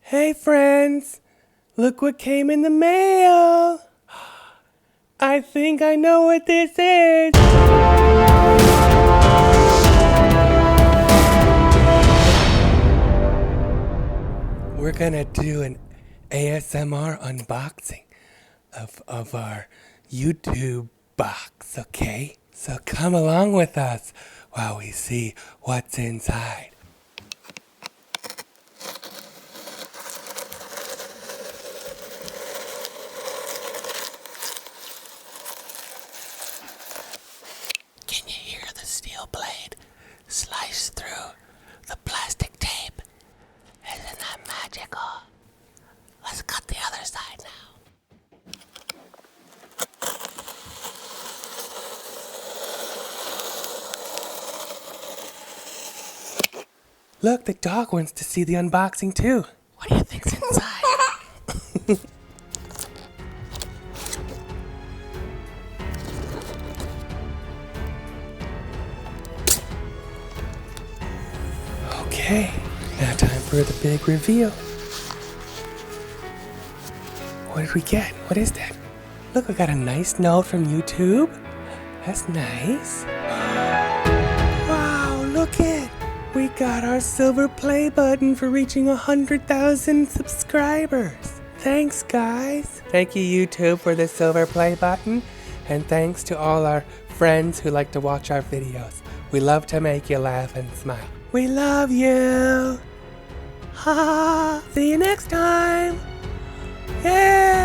Hey friends, look what came in the mail. I think I know what this is. We're gonna do an ASMR unboxing of our YouTube box, okay? So come along with us while we see what's inside. Can you hear the steel blade slice through the plastic tape? Isn't that magical? Let's cut the other side now. Look, the dog wants to see the unboxing too. What do you think's inside? Okay, now time for the big reveal. What did we get? What is that? Look, we got a nice note from YouTube. That's nice. Wow, look it. We got our silver play button for reaching 100,000 subscribers. Thanks, guys. Thank you, YouTube, for the silver play button. And thanks to all our friends who like to watch our videos. We love to make you laugh and smile. We love you. Ha! See you next time. Yay!